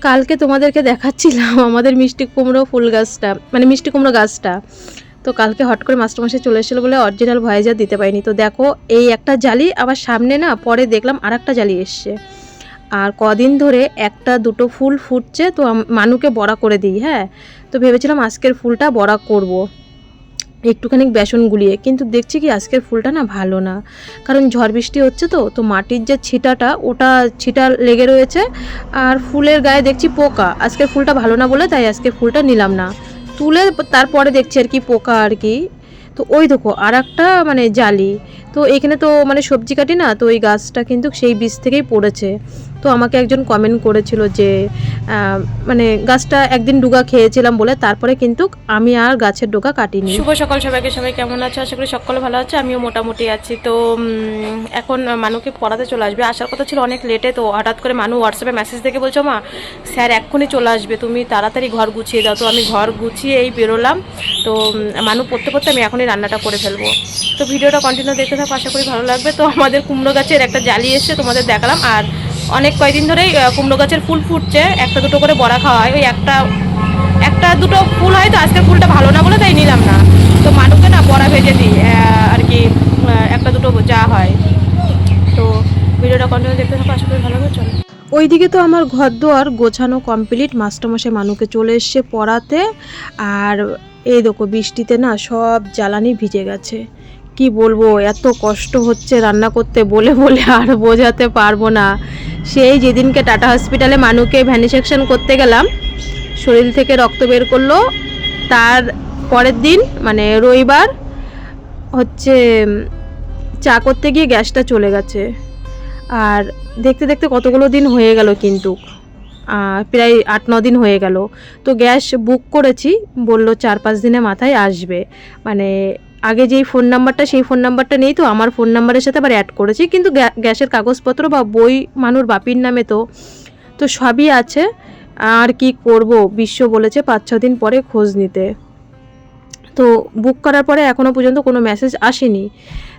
কালকে তোমাদেরকে দেখাচ্ছিলাম আমাদের মিষ্টি কুমড়ো ফুল গাছটা, মানে মিষ্টি কুমড়ো গাছটা। তো কালকে হট করে মাস্টারমশাই চলে এসেছিলো বলে অরিজিনাল ভয়েস আর দিতে পারিনি। তো দেখো এই একটা জালি, আবার সামনে না পরে দেখলাম আর একটা জালি এসছে। আর কদিন ধরে একটা দুটো ফুল ফুটছে, তো মানুকে বড়া করে দিই। হ্যাঁ, তো ভেবেছিলাম আজকের ফুলটা বড়া করব একটুখানি বেসন গুলিয়ে, কিন্তু দেখছি কি আজকের ফুলটা না ভালো না, কারণ ঝড় বৃষ্টি হচ্ছে। তো মাটির যে ছিটাটা, ওটা ছিটা লেগে রয়েছে, আর ফুলের গায়ে দেখছি পোকা। আজকের ফুলটা ভালো না বলে তাই আজকের ফুলটা নিলাম না, তুলে তারপরে দেখছি আর কি পোকা আর কি। তো ওই দেখো আর একটা মানে জালি। তো এখানে তো মানে সবজি কাটি না, তো ওই গাছটা কিন্তু সেই বীজ থেকেই পড়েছে। তো আমাকে একজন কমেন্ট করেছিল যে মানে গাছটা একদিন ডুগা খেয়েছিলাম বলে, তারপরে কিন্তু আমি আর গাছের ডোকা কাটিনি। শুভ সকাল সবাইকে, সবাই কেমন আছে? আশা করি সকলে ভালো আছে, আমিও মোটামুটি আছি। তো এখন মানুকে পড়াতে চলে আসবে, আসার কথা ছিল অনেক লেটে। তো হঠাৎ করে মানু হোয়াটসঅ্যাপে মেসেজ দেখে বলছো, মা স্যার এক্ষুনি চলে আসবে, তুমি তাড়াতাড়ি ঘর গুছিয়ে দাও। তো আমি ঘর গুছিয়ে এই বেরোলাম। তো মানু পড়তে পড়তে আমি এখনই রান্নাটা করে ফেলবো। তো ভিডিওটা কন্টিনিউ দেখতে থাকো, আশা করি ভালো লাগবে। তো আমাদের কুমড়ো গাছের একটা জালি এসে তোমাদের দেখালাম, আর অনেক কয়েকদিন ধরেই কুমড়ো গাছের ফুল ফুটছে, একটা দুটো করে বড়া খাওয়া হয়। ওই একটা দুটো ফুল হয়, তো আজকের ফুলটা ভালো না বলে তাই নিলাম না। তো মানুকে না বড়া ভেজে দিই আর কি, একটা দুটো যা হয়। তো ভিডিওটা কন্টিনিউ দেখতে থাকো, আশা করি ভালো লাগবে। চলো। ওইদিকে তো আমার ঘর দোয়ার গোছানো কমপ্লিট, মাস্টারমশাই মানুকে চলে এসছে পড়াতে। আর এই দেখো বৃষ্টিতে না সব জ্বালানি ভিজে গেছে। কি বলবো, এত কষ্ট হচ্ছে রান্না করতে, বলে বলে আর বোঝাতে পারবো না। সেই যেদিনকে টাটা হসপিটালে মানুকে ভ্যানিসেকশন করতে গেলাম, শরীর থেকে রক্ত বের করলো, তার পরের দিন মানে রবিবার হচ্ছে চা করতে গিয়ে গ্যাসটা চলে গেছে। আর দেখতে দেখতে কতগুলো দিন হয়ে গেল, কিন্তু প্রায় 8-9 দিন হয়ে গেল। তো গ্যাস বুক করেছি, বলল 4-5 দিনের মাথায় আসবে। মানে আগে যেই ফোন নাম্বারটা, সেই ফোন নাম্বারটা নেই, তো আমার ফোন নাম্বারের সাথে আবার অ্যাড করেছি, কিন্তু গ্যাসের কাগজপত্র বা বই মানুর বাপির নামে তো তো সবই আছে। আর কি করব, বিশ্ব বলেছে 5-6 দিন পরে খোঁজ নিতে। তো বুক করার পরে এখনও পর্যন্ত কোনো মেসেজ আসেনি।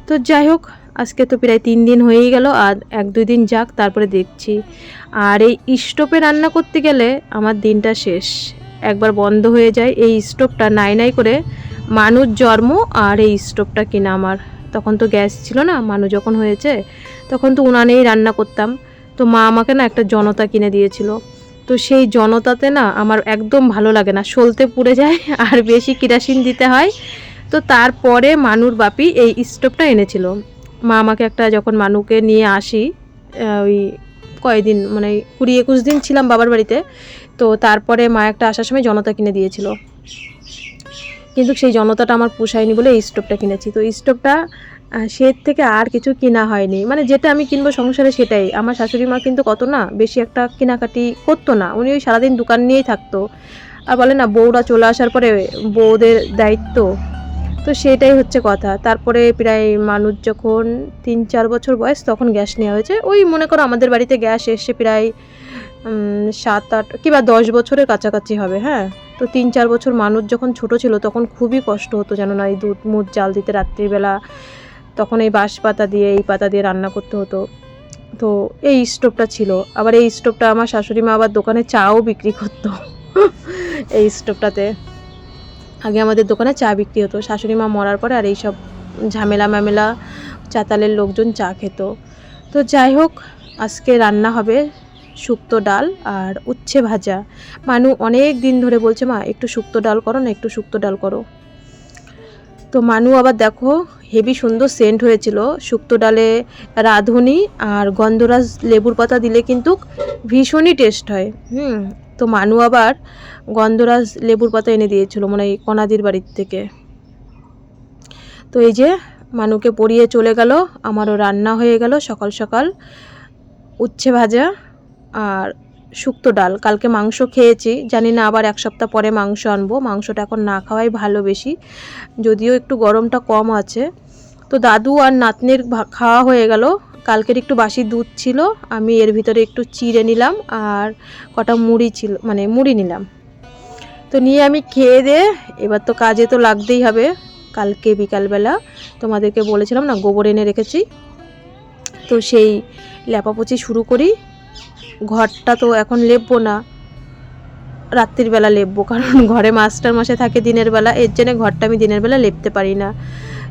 তো যাই হোক, আজকে তো প্রায় 3 দিন হয়েই গেল, আর 1-2 দিন যাক তারপরে দেখছি। আর এই স্টোভে রান্না করতে গেলে আমার দিনটা শেষ, একবার বন্ধ হয়ে যায়। এই স্টোভটা নাই নাই করে মানুষ জন্ম আর এই স্টোভটা কিনা আমার। তখন তো গ্যাস ছিল না, মানুষ যখন হয়েছে তখন তো উনানেই রান্না করতাম। তো মা আমাকে না একটা জনতা কিনে দিয়েছিল। তো সেই জনতাতে না আমার একদম ভালো লাগে না, সলতে পুড়ে যায় আর বেশি কেরোসিন দিতে হয়। তো তারপরে মানুর বাপি এই স্টোভটা এনেছিল। মা আমাকে একটা, যখন মানুকে নিয়ে আসি ওই কয়দিন মানে 20-21 দিন ছিলাম বাবার বাড়িতে, তো তারপরে মা একটা আসার সময় জনতা কিনে দিয়েছিল। কিন্তু সেই জনতাটা আমার পোষায়নি বলে এই স্টোভটা কিনেছি। তো এই স্টোভটা সে থেকে আর কিছু কেনা হয়নি, মানে যেটা আমি কিনবো সংসারে সেটাই। আমার শাশুড়ি মা কিন্তু কত না বেশি একটা কেনাকাটি করতো না, উনি ওই সারাদিন দোকান নিয়েই থাকতো। আর বলে না বউরা চলে আসার পরে বউদের দায়িত্ব, তো সেটাই হচ্ছে কথা। তারপরে প্রায় মানুষ যখন 3-4 বছর বয়স, তখন গ্যাস নেওয়া হয়েছে। ওই মনে করো আমাদের বাড়িতে গ্যাস এসে প্রায় 7-8 কিংবা 10 বছরের কাছাকাছি হবে। হ্যাঁ, তো 3-4 বছর মানুষ যখন ছোট ছিল তখন খুবই কষ্ট হতো, জানো না, এই দুধ মুধ জাল দিতে রাত্রিবেলা, তখন এই বাঁশ পাতা দিয়ে এই পাতা দিয়ে রান্না করতে হতো। তো এই স্টোভটা ছিল। আবার এই স্টোভটা আমার শাশুড়ি মা আবার দোকানে চাও বিক্রি করতো এই স্টোভটাতে আগে আমাদের দোকানে চা বিক্রি হতো। শাশুড়ি মা মরার পরে আর এইসব ঝামেলা চাতালের লোকজন চা খেত। তো যাই হোক, আজকে রান্না হবে শুক্তো ডাল আর উচ্ছে ভাজা। মানু অনেক দিন ধরে বলছে, মা একটু শুক্তো ডাল করো না, একটু শুক্তো ডাল করো। তো মানু আবার দেখো হেভি সুন্দর সেন্ট হয়েছিল শুক্তো ডালে। রাঁধুনি আর গন্ধরাজ লেবুর পাতা দিলে কিন্তু ভীষণই টেস্ট হয়। তো মানু আবার গন্ধরাজ লেবুর পাতা এনে দিয়েছিল মনে হয় কনাদির বাড়ির থেকে। তো এই যে মানুকে পরিয়ে চলে গেল, আমারও রান্না হয়ে গেল সকাল সকাল উচ্ছে ভাজা আর শুক্তো ডাল। কালকে মাংস খেয়েছি, জানি না আবার 1 সপ্তাহ পরে মাংস আনবো। মাংসটা এখন না খাওয়াই ভালো বেশি, যদিও একটু গরমটা কম আছে। তো দাদু আর নাতনির খাওয়া হয়ে গেল। কালকের একটু বাসি দুধ ছিল, আমি এর ভিতরে একটু চিড়ে নিলাম আর কটা মুড়ি ছিল, মানে মুড়ি নিলাম। তো নিয়ে আমি খেয়ে দিয়ে এবার তো কাজে তো লাগতেই হবে। কালকে বিকালবেলা তোমাদেরকে বলেছিলাম না গোবর এনে রেখেছি, তো সেই লেপাপোছি শুরু করি। ঘরটা তো এখন লেপবো না, রাত্রির বেলা লেপবো, কারণ ঘরে মাস্টার মশাই থাকে দিনের বেলা, এর জন্য ঘরটা আমি দিনের বেলা লেপতে পারি না।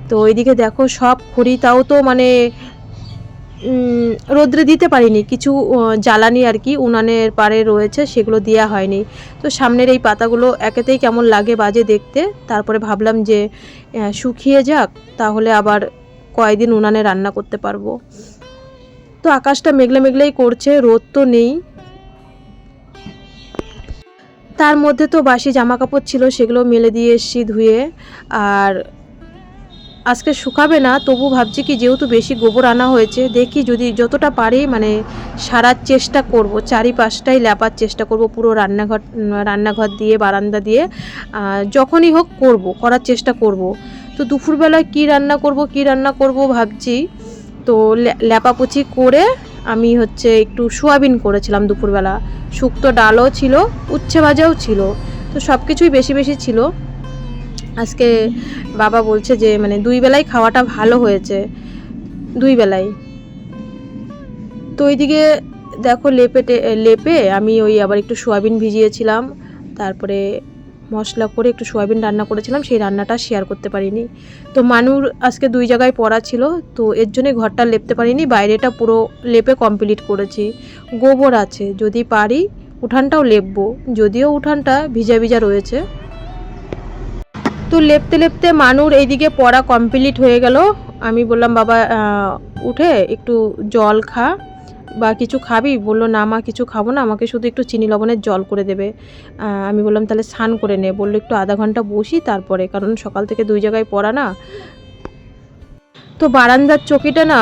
তো ওইদিকে দেখো সব খড়ি, তাও তো মানে রোদ্রে দিতে পারিনি, কিছু জ্বালানি আর কি উনানের পাড়ে রয়েছে, সেগুলো দেওয়া হয়নি। তো সামনের এই পাতাগুলো একেতেই কেমন লাগে বাজে দেখতে, তারপরে ভাবলাম যে শুকিয়ে যাক, তাহলে আবার কয়েকদিন উনানে রান্না করতে পারবো। তো আকাশটা মেঘলা মেঘলাই করছে, রোদ তো নেই। তার মধ্যে তো বাসি জামা কাপড় ছিল, সেগুলো মেলে দিয়ে এসছি ধুয়ে। আর আজকে শুকাবে না, তবু ভাবছি কি যেহেতু বেশি গোবর আনা হয়েছে, দেখি যদি যতটা পারি মানে সারার চেষ্টা করব, চারিপাশটাই লেপার চেষ্টা করব, পুরো রান্নাঘর দিয়ে বারান্দা দিয়ে যখনই হোক করার চেষ্টা করব। তো দুপুরবেলায় কি রান্না করব ভাবছি। তো লেপাপুচি করে আমি একটু সোয়াবিন করেছিলাম দুপুরবেলা, শুক্তো ডালও ছিল, উচ্ছে ভাজাও ছিল, তো সব কিছুই বেশি বেশি ছিল। আজকে বাবা বলছে যে মানে 2 বেলাই খাওয়াটা ভালো হয়েছে, 2 বেলাই। তো ওইদিকে দেখো লেপে আমি আবার একটু সোয়াবিন ভিজিয়েছিলাম, তারপরে মশলা করে একটু সোয়াবিন রান্না করেছিলাম, সেই রান্নাটা শেয়ার করতে পারিনি। তো মানুর আজকে 2 জায়গায় পড়া ছিল, তো এর জন্যে ঘরটা লেপতে পারিনি, বাইরেটা পুরো লেপে কমপ্লিট করেছি। গোবর আছে, যদি পারি উঠানটাও লেপবো, যদিও উঠানটা ভিজা ভিজা রয়েছে। তো লেপতে মানুর এইদিকে পড়া কমপ্লিট হয়ে গেল। আমি বললাম বাবা উঠে একটু জল খা বা কিছু খাবি, বললো না মা কিছু খাবো না, আমাকে শুধু একটু চিনি লবণের জল করে দেবে। আমি বললাম তাহলে স্নান করে নে, বললো একটু আধা ঘন্টা বসি তারপরে, কারণ সকাল থেকে 2 জায়গায় পড়া না। তো বারান্দার চকিটা না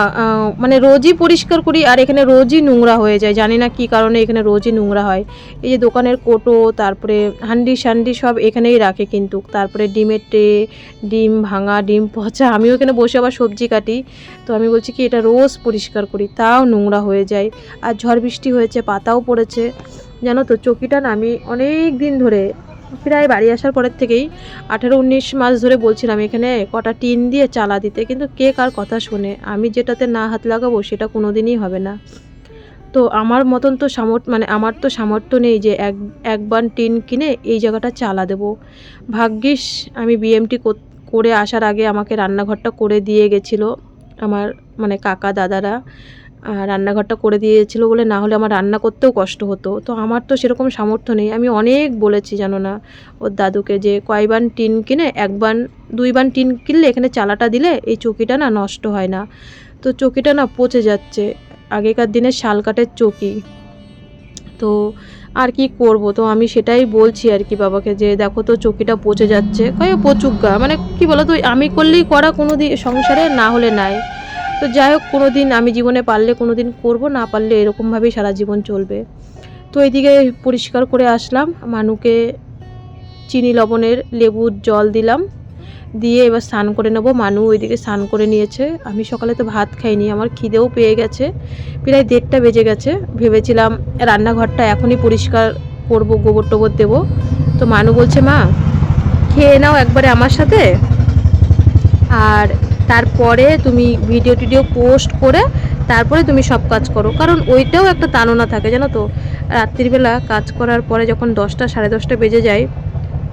মানে রোজই পরিষ্কার করি, আর এখানে রোজই নোংরা হয়ে যায়, জানি না কি কারণে এখানে রোজই নোংরা হয়। এই যে দোকানের কোটো, তারপরে হান্ডি সান্ডি সব এখানেই রাখে, কিন্তু তারপরে ডিমের ট্রে, ডিম ভাঙা, ডিম পচা, আমিও এখানে বসে আবার সবজি কাটি। তো আমি বলছি কি এটা রোজ পরিষ্কার করি, তাও নোংরা হয়ে যায়। আর ঝড় বৃষ্টি হয়েছে, পাতাও পড়েছে, জানো তো। চকিটা না আমি অনেক দিন ধরে, প্রায় বাড়ি আসার পরের থেকেই 18-19 মাস ধরে বলছিলাম এখানে কটা টিন দিয়ে চালা দিতে, কিন্তু কে কার কথা শোনে, আমি যেটাতে না হাত লাগাবো সেটা কোনো দিনই হবে না। তো আমার মতন তো আমার তো সামর্থ্য নেই যে একবার টিন কিনে এই জায়গাটা চালা দেব। ভাগ্যিস আমি বিএমটি করে আসার আগে আমাকে রান্নাঘরটা করে দিয়ে গেছিলো আমার মানে কাকা দাদারা, রান্নাঘরটা করে দিয়েছিলো বলে, না হলে আমার রান্না করতেও কষ্ট হতো। তো আমার তো সেরকম সামর্থ্য নেই। আমি অনেক বলেছি জানো না ওর দাদুকে যে কয়বার টিন কিনে, 2বার টিন কিনলে এখানে চালাটা দিলে এই চকিটা না নষ্ট হয় না। তো চকিটা না পচে যাচ্ছে, আগেকার দিনের শালকাঠের চকি। তো আর কি করব, তো আমি সেটাই বলছি আর কি বাবাকে যে দেখো তো চকিটা পচে যাচ্ছে, কয়ে পচুক গা, মানে কি বলো তো, আমি করলেই করা কোনো দিন সংসারে, না হলে নাই। তো যাই হোক, কোনো দিন আমি জীবনে পারলে কোনো দিন করবো, না পারলে এরকমভাবেই সারা জীবন চলবে। তো এইদিকে পরিষ্কার করে আসলাম, মানুকে চিনি লবণের লেবুর জল দিলাম, দিয়ে এবার স্নান করে নেবো। মানু ওইদিকে স্নান করে নিয়েছে, আমি সকালে তো ভাত খাইনি, আমার খিদেও পেয়ে গেছে, প্রায় 1:30টা বেজে গেছে। ভেবেছিলাম রান্নাঘরটা এখনই পরিষ্কার করব, গোবর টোবর দেবো। তো মানু বলছে মা খেয়ে নাও একবারে আমার সাথে, আর তারপরে তুমি ভিডিও টিডিও পোস্ট করে তারপরে তুমি সব কাজ করো, কারণ ওইটাও একটা তাড়না থাকে জানো তো। রাত্রিবেলা কাজ করার পরে যখন 10টা 10:30 বেজে যায়,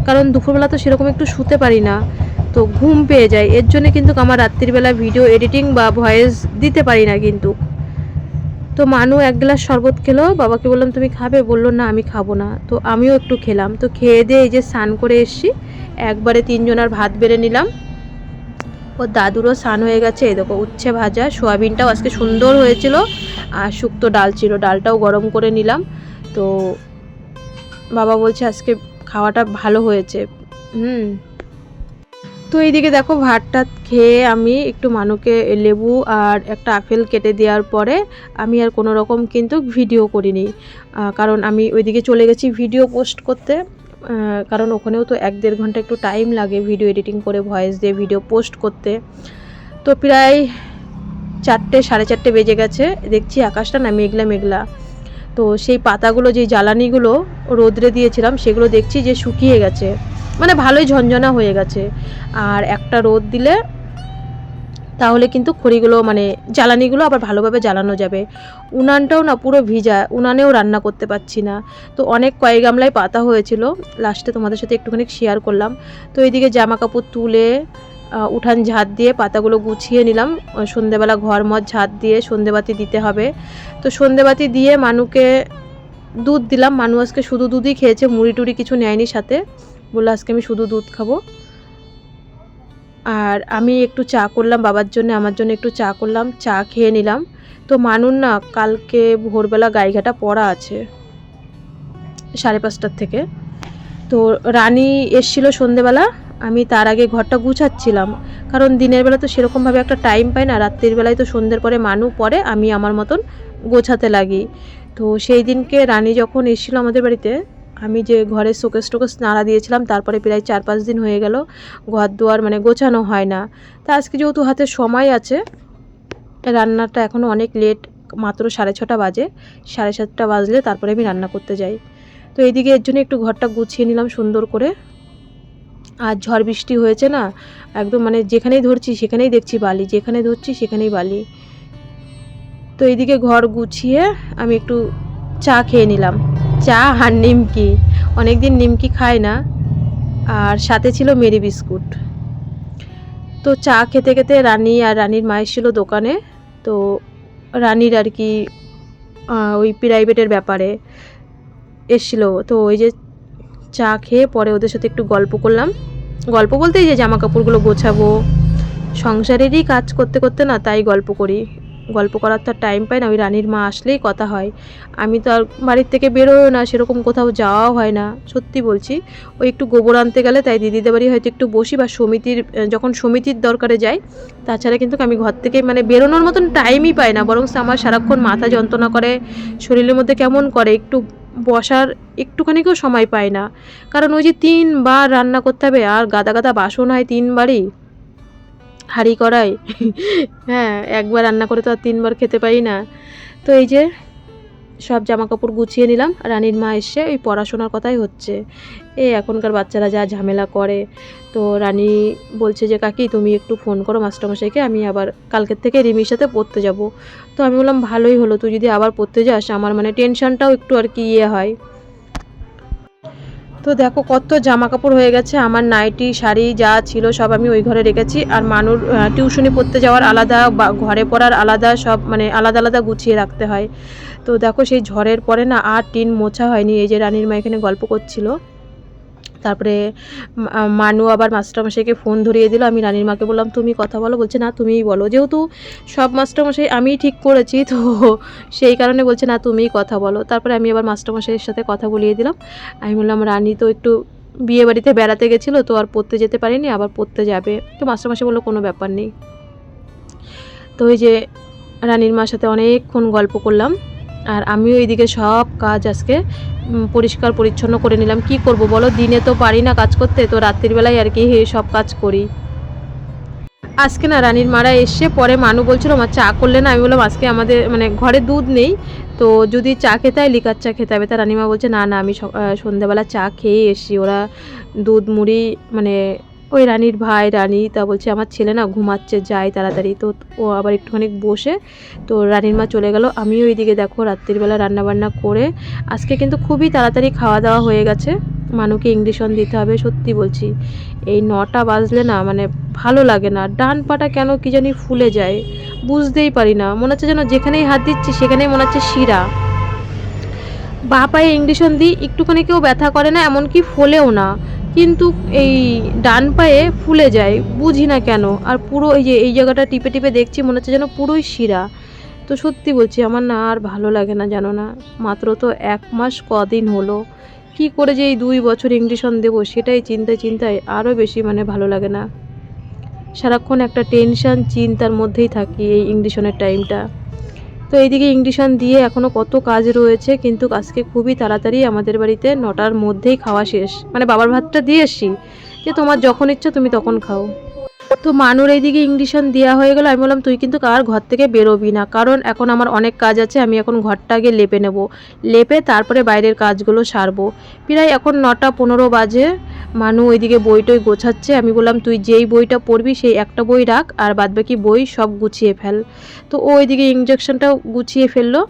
কারণ দুপুরবেলা তো সেরকম একটু শুতে পারি না, তো ঘুম পেয়ে যায়, এর জন্য কিন্তু আমার রাত্রিবেলা ভিডিও এডিটিং বা ভয়েস দিতে পারি না কিন্তু। তো মানু 1 গ্লাস শরবত খেলো, বাবাকে বললাম তুমি খাবে, বললো না আমি খাবো না। তো আমিও একটু খেলাম, তো খেয়ে দিয়ে এই যে স্নান করে এসছি, একবারে 3 জনের ভাত বেড়ে নিলাম। ওর দাদুরও স্নান হয়ে গেছে, এই দেখো উচ্ছে ভাজা, সোয়াবিনটাও আজকে সুন্দর হয়েছিল, আর শুক্তো ডাল ছিল, ডালটাও গরম করে নিলাম। তো বাবা বলছে আজকে খাওয়াটা ভালো হয়েছে। তো এইদিকে দেখো ভাতটা খেয়ে আমি একটু মানুকে লেবু আর একটা আপেল কেটে দেওয়ার পরে আমি আর কোনো রকম কিন্তু ভিডিও করিনি, কারণ আমি ওইদিকে চলে গেছি ভিডিও পোস্ট করতে, কারণ ওখানেও তো 1-1.5 ঘন্টা একটু টাইম লাগে ভিডিও এডিটিং করে ভয়েস দিয়ে ভিডিও পোস্ট করতে। তো প্রায় 4টে 4:30 বেজে গেছে, দেখছি আকাশটা না মেঘলা মেঘলা। তো সেই পাতাগুলো, যেই জ্বালানিগুলো রোদ্রে দিয়েছিলাম, সেগুলো দেখছি যে শুকিয়ে গেছে, মানে ভালোই ঝনঝনা হয়ে গেছে। আর একটা রোদ দিলে তাহলে কিন্তু খড়িগুলো মানে জ্বালানিগুলো আবার ভালোভাবে জ্বালানো যাবে। উনানটাও না পুরো ভিজা, উনানেও রান্না করতে পারছি না। তো অনেক কয়েক গামলায় পাতা হয়েছিল, লাস্টে তোমাদের সাথে একটুখানি শেয়ার করলাম। তো এইদিকে জামা কাপড় তুলে উঠান ঝাঁট দিয়ে পাতাগুলো গুছিয়ে নিলাম। সন্ধেবেলা ঘর মত ঝাঁট দিয়ে সন্ধেবাতি দিতে হবে। তো সন্ধেবাতি দিয়ে মানুকে দুধ দিলাম। মানু আজকে শুধু দুধই খেয়েছে, মুড়ি টুড়ি কিছু নেয়নি সাথে, বললো আজকে আমি শুধু দুধ খাবো। আর আমি একটু চা করলাম বাবার জন্য, আমার জন্য একটু চা করলাম, চা খেয়ে নিলাম। তো মানুর না কালকে ভোরবেলা গাইঘাটা পড়া আছে 5:30টার থেকে। তো রানী এসছিল সন্ধেবেলা, আমি তার আগে ঘরটা গুছাচ্ছিলাম, কারণ দিনের বেলা তো সেরকমভাবে একটা টাইম পাই না। রাত্রির বেলায় তো সন্ধ্যের পরে মানু পড়ে, আমি আমার মতন গোছাতে লাগি। তো সেই দিনকে রানী যখন এসেছিলো আমাদের বাড়িতে, আমি যে ঘরে শোকেস টোকেস নাড়া দিয়েছিলাম, তারপরে প্রায় 4-5 দিন হয়ে গেল ঘর দুয়ার মানে গোছানো হয় না। তা আজকে যেহেতু হাতে সময় আছে, রান্নাটা এখনও অনেক লেট, মাত্র 6:30 বাজে, 7:30 বাজলে তারপরে আমি রান্না করতে যাই। তো এইদিকে এর জন্য একটু ঘরটা গুছিয়ে নিলাম সুন্দর করে। আর ঝড় বৃষ্টি হয়েছে না, একদম মানে যেখানেই ধরছি সেখানেই দেখছি বালি, যেখানে ধরছি সেখানেই বালি। তো এইদিকে ঘর গুছিয়ে আমি একটু চা খেয়ে নিলাম, চা আর নিমকি, অনেকদিন নিমকি খাই না, আর সাথে ছিল মেরি বিস্কুট। তো চা খেতে খেতে রানী আর রানীর মা এসেছিল দোকানে। তো রানীর আর কি ওই প্রাইভেটের ব্যাপারে এসেছিলো। তো ওই যে চা খেয়ে পরে ওদের সাথে একটু গল্প করলাম। গল্প বলতে এই যে জামা কাপড়গুলো গোছাবো, সংসারেরই কাজ করতে করতে না তাই গল্প করি, গল্প করার তো টাইম পাই না। ওই রানীর মা আসলেই কথা হয়, আমি তো আর বাড়ির থেকে বেরোও না, সেরকম কোথাও যাওয়াও হয় না, সত্যি বলছি। ওই একটু গোবর আনতে গেলে তাই দিদিদের বাড়ি হয়তো একটু বসি, বা যখন সমিতির দরকারে যাই, তাছাড়া কিন্তু আমি ঘর থেকে মানে বেরোনোর মতন টাইমই পাই না। বরং আমার সারাক্ষণ মাথা যন্ত্রণা করে, শরীরের মধ্যে কেমন করে, একটু বসার একটুখানিকেও সময় পাই না। কারণ ওই যে 3 বার রান্না করতে হবে, আর গাদা গাদা বাসন হয় 3 বারই, হাঁড়ি কড়াই হ্যাঁ, একবার রান্না করে তো আর 3 বার খেতে পারি না। তো এই যে সব জামা কাপড় গুছিয়ে নিলাম। রানীর মা এসে ওই পড়াশোনার কথাই হচ্ছে, এই এখনকার বাচ্চারা যা ঝামেলা করে। তো রানী বলছে যে কাকি তুমি একটু ফোন করো মাস্টারমশাইকে, আমি আবার কালকের থেকে রিমির সাথে পড়তে যাব। তো আমি বললাম ভালোই হলো, তুই যদি আবার পড়তে যাস আমার মানে টেনশনটাও একটু আর কি হয়। তো দেখো কত জামা কাপড় হয়ে গেছে, আমার নাইটি শাড়ি যা ছিল সব আমি ওই ঘরে রেখেছি। আর মানুর টিউশনি পড়তে যাওয়ার আলাদা, বা ঘরে পড়ার আলাদা, সব মানে আলাদা আলাদা গুছিয়ে রাখতে হয়। তো দেখো সেই ঝড়ের পরে না আর টিন মোছা হয়নি। এই যে রানীর মা এখানে গল্প করছিল, তারপরে মানু আবার মাস্টারমশাইকে ফোন ধরিয়ে দিল। আমি রানীর মাকে বললাম তুমি কথা বলো, বলছে না তুমিই বলো, যেহেতু সব মাস্টারমশাই আমিই ঠিক করেছি, তো সেই কারণে বলছে না তুমিই কথা বলো। তারপরে আমি আবার মাস্টারমশাইয়ের সাথে কথা বলিয়ে দিলাম। আমি বললাম রানী তো একটু বিয়ে বাড়িতে বেড়াতে গেছিলো, তো আর পড়তে যেতে পারিনি, আবার পড়তে যাবে। তো মাস্টারমশাই বললো কোনো ব্যাপার নেই। তো ওই যে রানীর মার সাথে অনেকক্ষণ গল্প করলাম, আর আমিও এইদিকে সব কাজ আজকে পরিষ্কার পরিচ্ছন্ন করে নিলাম। কি করব বলো, দিনে তো পারি না কাজ করতে, তো রাত্রির বেলায় আর কি সব কাজ করি। আজকে না রানীর মারা এসে পরে মানু বলছিল আমার চা করলে না, আমি বললাম আজকে আমাদের মানে ঘরে দুধ নেই, তো যদি চা খেতে হয় লিকার চা খেতে হবে। তা রানীমা বলছে না না আমি সন্ধ্যাবেলা চা খেয়ে এসছি, ওরা দুধ মুড়ি মানে ওই রানীর ভাই রানী, তা বলছে আমার ছেলে না ঘুমাচ্ছে, যাই তাড়াতাড়ি। তো ও আবার একটুখানি বসে, তো রানীর মা চলে গেল। আমিও এইদিকে দেখো রাত্রিবেলা রান্নাবান্না করে আজকে কিন্তু খুবই তাড়াতাড়ি খাওয়া দাওয়া হয়ে গেছে। মানুকে ইংলিশন দিতে হবে, সত্যি বলছি এই 9টা বাজলে না মানে ভালো লাগে না, ডান পাটা কেন কি জানি ফুলে যায়, বুঝতেই পারি না, মনে হচ্ছে যেন যেখানেই হাত দিচ্ছি সেখানেই মনে হচ্ছে শিরা। বা পায়ে ইংলিশন দিই একটুখানি কেউ ব্যথা করে না, এমনকি ফোলেও না, কিন্তু এই ডান পায়ে ফুলে যায়, বুঝি না কেন। আর পুরো এই যে এই জায়গাটা টিপে টিপে দেখছি মনে হচ্ছে যেন পুরোই শিরা। তো সত্যি বলছি আমার না আর ভালো লাগে না, জানো না, মাত্র তো 1 মাস কদিন হলো, কি করে যে এই 2 বছর ইংলিশন দেবো সেটাই চিন্তায় আরও বেশি মানে ভালো লাগে না। সারাক্ষণ একটা টেনশন চিন্তার মধ্যেই থাকি এই ইংলিশনের টাইমটা। তো এইদিকে ইংলিশন দিয়ে এখনও কত কাজ রয়েছে, কিন্তু আজকে খুবই তাড়াতাড়ি আমাদের বাড়িতে 9টার মধ্যেই খাওয়া শেষ, মানে বাবার ভাতটা দিয়ে এসছি যে তোমার যখন ইচ্ছা তুমি তখন খাও। তো মানুর এইদিকে ইঞ্জেকশন দেওয়া হয়ে গেল। আমি বললাম তুই কিন্তু আর ঘর থেকে বেরোবি না, কারণ এখন আমার অনেক কাজ আছে, আমি এখন ঘরটা আগে লেপে নেব, লেপে তারপরে বাইরের কাজগুলো সারবো। প্রায় এখন 9:15 বাজে। মানু ওইদিকে বইটই গোছাচ্ছে। আমি বললাম তুই যেই বইটা পড়বি সেই একটা বই রাখ, আর বাদবাকি বই সব গুছিয়ে ফেল। তো ও ওইদিকে ইঞ্জেকশনটাও গুছিয়ে ফেললো,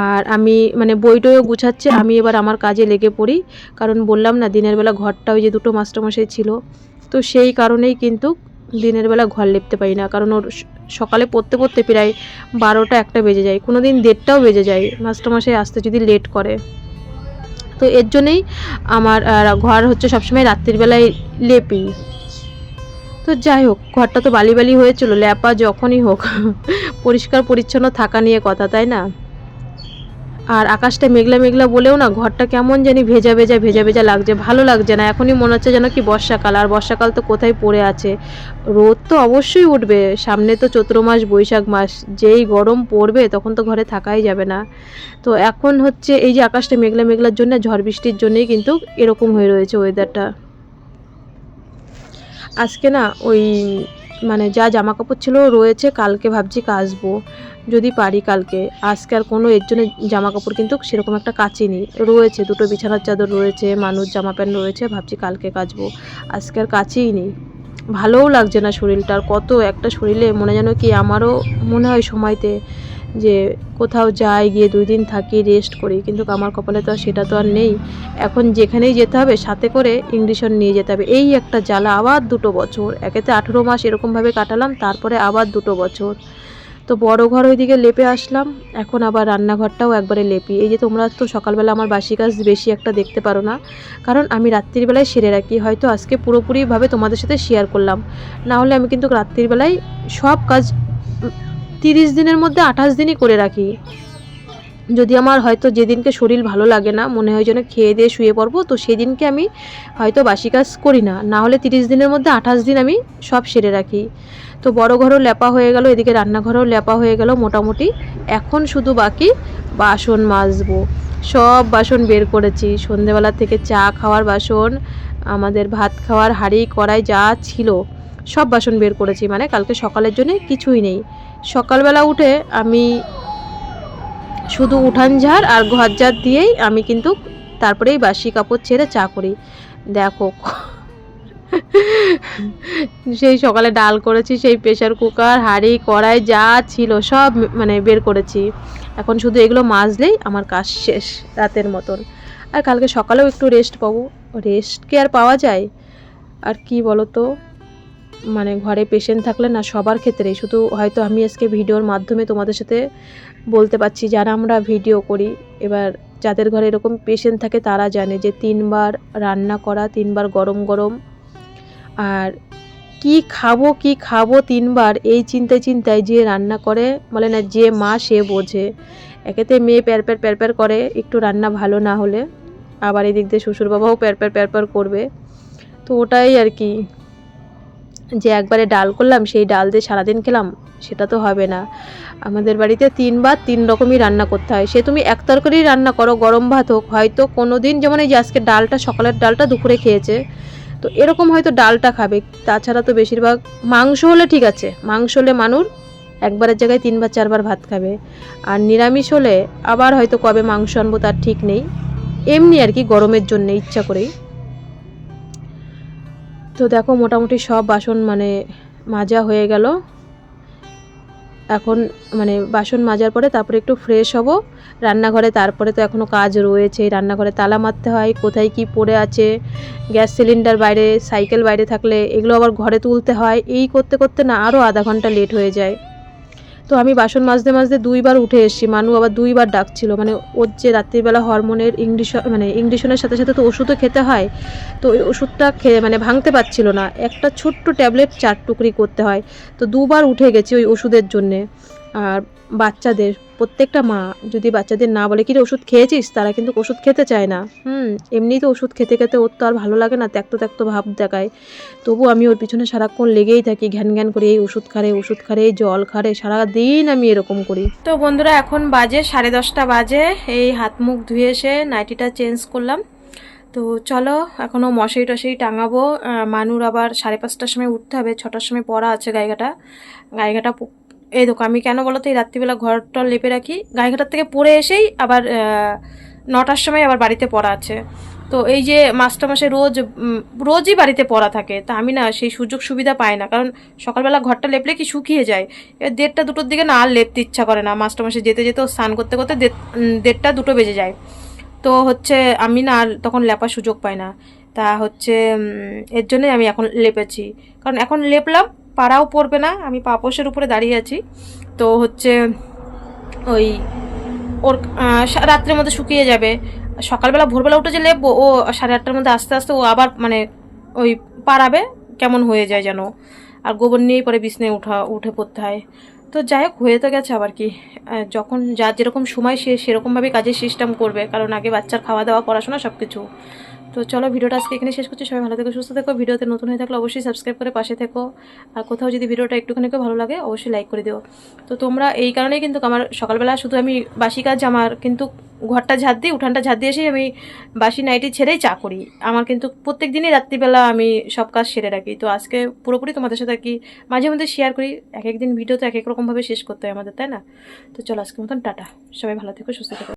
আর আমি মানে বইটইও গুছাচ্ছে। আমি এবার আমার কাজে লেগে পড়ি, কারণ বললাম না দিনের বেলা ঘরটা ওই যে 2 মাস্টারমশাই ছিল, তো সেই কারণেই কিন্তু দিনের বেলা ঘর লেপতে পারি না, কারণ ওর সকালে পড়তে পড়তে প্রায় 12টা 1টা বেজে যায়, কোনো দিন 1:30টাও বেজে যায় মাস্টারমশাই আসতে যদি লেট করে। তো এর জন্যেই আমার ঘর হচ্ছে সবসময় রাত্রির বেলায় লেপি। তো যাই হোক, ঘরটা তো বালি বালি হয়েছিল, লেপা যখনই হোক পরিষ্কার পরিচ্ছন্ন থাকা নিয়ে কথা, তাই না? আর আকাশটা মেঘলা মেঘলা বলেও না ঘরটা কেমন জানি ভেজা ভেজা ভেজা ভেজা লাগছে, ভালো লাগছে না। এখনই মনে হচ্ছে যেন কি বর্ষাকাল, আর বর্ষাকাল তো কোথায় পড়ে আছে। রোদ তো অবশ্যই উঠবে, সামনে তো চৈত্র মাস বৈশাখ মাস, যেই গরম পড়বে তখন তো ঘরে থাকাই যাবে না। তো এখন হচ্ছে এই যে আকাশটা মেঘলা মেঘলার জন্য, ঝড় বৃষ্টির জন্যই কিন্তু এরকম হয়ে রয়েছে ওয়েদারটা। আজকে না ওই মানে যা জামা কাপড় ছিল রয়েছে, কালকে ভাবছি কাচবো যদি পারি কালকে। আজকে আর কোনো এর জন্য জামা কাপড় কিন্তু সেরকম একটা কাচিনি, রয়েছে 2টো বিছানার চাদর রয়েছে, মানুষ জামা প্যান্ট রয়েছে, ভাবছি কালকে কাচবো। আজকে আর কাচিই নি, ভালোও লাগছে না শরীরটা। আর কত একটা শরীরে মনে যেন কি, আমারও মনে হয় সময়তে যে কোথাও যাই, গিয়ে 2 দিন থাকি, রেস্ট করি, কিন্তু আমার কপালে তো সেটা তো আর নেই। এখন যেখানেই যেতে হবে সাথে করে ইঞ্জেকশন নিয়ে যেতে হবে, এই একটা জ্বালা। আবার 2 বছর, একেতে 18 মাস এরকমভাবে কাটালাম, তারপরে আবার 2 বছর। তো বড় ঘর ওইদিকে লেপে আসলাম, এখন আবার রান্নাঘরটাও একবারে লেপি। এই যে তোমরা তো সকালবেলা আমার বাসি কাজ বেশি একটা দেখতে পারো না, কারণ আমি রাত্রিবেলায় সেরে রাখি। হয়তো আজকে পুরোপুরিভাবে তোমাদের সাথে শেয়ার করলাম, না হলে আমি কিন্তু রাত্রিবেলায় সব কাজ 30 দিনের মধ্যে 28 দিনই করে রাখি। যদি আমার হয়তো যেদিনকে শরীর ভালো লাগে না, মনে হয় যেন খেয়ে দিয়ে শুয়ে পড়বো, তো সেদিনকে আমি হয়তো বাসি কাজ করি না, না হলে 30 দিনের মধ্যে 28 দিন আমি সব সেরে রাখি। তো বড় ঘরও লেপা হয়ে গেল, এদিকে রান্নাঘরও লেপা হয়ে গেল মোটামুটি। এখন শুধু বাকি বাসন মাজবো। সব বাসন বের করেছি, সন্ধেবেলা থেকে চা খাওয়ার বাসন, আমাদের ভাত খাওয়ার হাঁড়ি কড়াই যা ছিল সব বাসন বের করেছি, মানে কালকে সকালের জন্য কিছুই নেই। সকালবেলা উঠে আমি শুধু উঠান ঝাড় আর ঘর ঝাড় দিয়েই আমি কিন্তু তারপরেই বাসি কাপড় ছেড়ে চা করি। দেখো সেই সকালে ডাল করেছি, সেই প্রেসার কুকার হাঁড়ি কড়াই যা ছিল সব মানে বের করেছি। এখন শুধু এগুলো মাজলেই আমার কাজ শেষ রাতের মতন। আর কালকে সকালেও একটু রেস্ট পাবো। রেস্ট কি আর পাওয়া যায়? আর কি বলো তো, মানে ঘরে পেশেন্ট থাকলে না সবার ক্ষেত্রেই, শুধু হয়তো আমি আজকে ভিডিওর মাধ্যমে তোমাদের সাথে বলতে পারছি, যারা আমরা ভিডিও করি, এবার যাদের ঘরে এরকম পেশেন্ট থাকে তারা জানে যে 3বার রান্না করা, 3বার গরম গরম, আর কি খাবো 3বার এই চিন্তায় চিন্তায় যে রান্না করে, বলে না যে মা সে বোঝে। একেতে মেয়ে প্যার প্যার করে একটু রান্না ভালো না হলে, আবার এদিক দিয়ে শ্বশুর বাবাও প্যার প্যার করবে। তো ওটাই আর কি, যে একবারে ডাল করলাম সেই ডাল দিয়ে সারাদিন খেলাম, সেটা তো হবে না। আমাদের বাড়িতে 3বার 3 রকমই রান্না করতে হয়। সে তুমি এক তরকারি রান্না করো, গরম ভাত হোক, হয়তো কোনো দিন যেমন এই যে আজকে ডালটা, সকালের ডালটা দুপুরে খেয়েছে, তো এরকম হয়তো ডালটা খাবে। তাছাড়া তো বেশিরভাগ মাংস হলে ঠিক আছে, মাংস হলে মানুষ একবারের জায়গায় 3বার 4বার ভাত খাবে। আর নিরামিষ হলে আবার হয়তো কবে মাংস আনবো তার ঠিক নেই, এমনি আর কি গরমের জন্য ইচ্ছা করেই। তো দেখো মোটামুটি সব বাসন মানে মাজা হয়ে গেল। এখন মানে বাসন মাজার পরে তারপরে একটু ফ্রেশ হব রান্নাঘরে। তারপরে তো এখনও কাজ রয়েছে, রান্নাঘরে তালা মারতে হয়, কোথায় কি পড়ে আছে, গ্যাস সিলিন্ডার বাইরে, সাইকেল বাইরে থাকলে এগুলো আবার ঘরে তুলতে হয়। এই করতে করতে না আরও আধা ঘন্টা লেট হয়ে যায়। তো আমি বাসন মাজতে মাজতে 2বার উঠে এসেছি। মানু আবার 2বার ডাকছিল, মানে ওর যে রাত্রিবেলা হরমোনের ইঞ্জেকশনের সাথে সাথে তো ওষুধও খেতে হয়, তো ওই ওষুধটা খেয়ে মানে ভাঙতে পারছিল না, একটা ছোট্ট ট্যাবলেট 4 টুকরি করতে হয়। তো 2বার উঠে গেছি ওই ওষুধের জন্যে। আর বাচ্চাদের প্রত্যেকটা মা যদি বাচ্চাদের না বলে কি রে ওষুধ খেয়েছিস, তারা কিন্তু ওষুধ খেতে চায় না। এমনিই তো ওষুধ খেতে খেতে ওর তো আর ভালো লাগে না, ত্যক্ত ত্যক্ত ভাব দেখায়। তবু আমি ওর পিছনে সারাক্ষণ লেগেই থাকি, ঘ্যান করে এই ওষুধ খারে এই জল খারে, সারাদিন আমি এরকম করি। তো বন্ধুরা এখন বাজে 10:30 বাজে, এই হাত মুখ ধুয়ে এসে নাইটিটা চেঞ্জ করলাম, তো চলো এখনও মশারি টশারি টাঙাবো। মানুর আবার 5:30টার সময় উঠতে হবে, 6টার সময় পড়া আছে গাইঘাটা। এই দেখো আমি কেন বলো তো এই রাত্রিবেলা ঘরটা লেপে রাখি, গাইঘাটার থেকে পড়ে এসেই আবার 9টার সময় আবার বাড়িতে পড়া আছে। তো এই যে মাস্টারমশাই রোজই বাড়িতে পড়া থাকে, তা আমি না সেই সুযোগ সুবিধা পাই না, কারণ সকালবেলা ঘরটা লেপলে কি শুকিয়ে যায়, 1:30-2টোর দিকে না আর লেপতে ইচ্ছা করে না। মাস্টারমশাই যেতে যেতে স্নান করতে করতে 1:30-2টো বেজে যায়। তো হচ্ছে আমি না আর তখন লেপার সুযোগ পাই না। তা হচ্ছে এর জন্যই আমি এখন লেপেছি, কারণ এখন লেপলাম পাড়াও পড়বে না, আমি পাপোশের উপরে দাঁড়িয়ে আছি। তো হচ্ছে ওই ওর রাত্রের মধ্যে শুকিয়ে যাবে। সকালবেলা ভোরবেলা উঠে যে লেপবো, ও 8:30টার মধ্যে আস্তে আস্তে ও আবার মানে ওই পাড়াবে কেমন হয়ে যায় যেন, আর গোবর নিয়েই পরে বিছনায় উঠে পড়তে হয়। তো যাই হোক, হয়ে তো গেছে আবার কি। যখন যার যেরকম সময় সে সেরকমভাবেই কাজের সিস্টেম করবে, কারণ আগে বাচ্চার খাওয়া দাওয়া পড়াশোনা সব কিছু। তো চলো ভিডিওটা আজকে এখানে শেষ করছি। সবাই ভালো থেকো, সুস্থ থেকো। ভিডিওতে নতুন হয়ে থাকলে অবশ্যই সাবস্ক্রাইব করে পাশে থেকো। আর কোথাও যদি ভিডিওটা একটুখানি ভালো লাগে অবশ্যই লাইক করে দিও। তো তোমরা এই কারণেই কিন্তু আমার সকালবেলা শুধু আমি বাসি কাজ, আমার কিন্তু ঘরটা ঝাড় দিই, উঠানটা ঝাড় দিয়ে এসেই আমি বাসি নাইটি ছেড়েই চা করি। আমার কিন্তু প্রত্যেক দিনই রাত্রিবেলা আমি সব কাজ সেরে রাখি। তো আজকে পুরোপুরি তোমাদের সাথে আর কি মাঝে মধ্যে শেয়ার করি। এক এক দিন ভিডিও তো এক এক রকমভাবে শেষ করতে হয় আমাদের, তাই না? তো চলো আজকের মতন টাটা, সবাই ভালো থেকো, সুস্থ থেকো।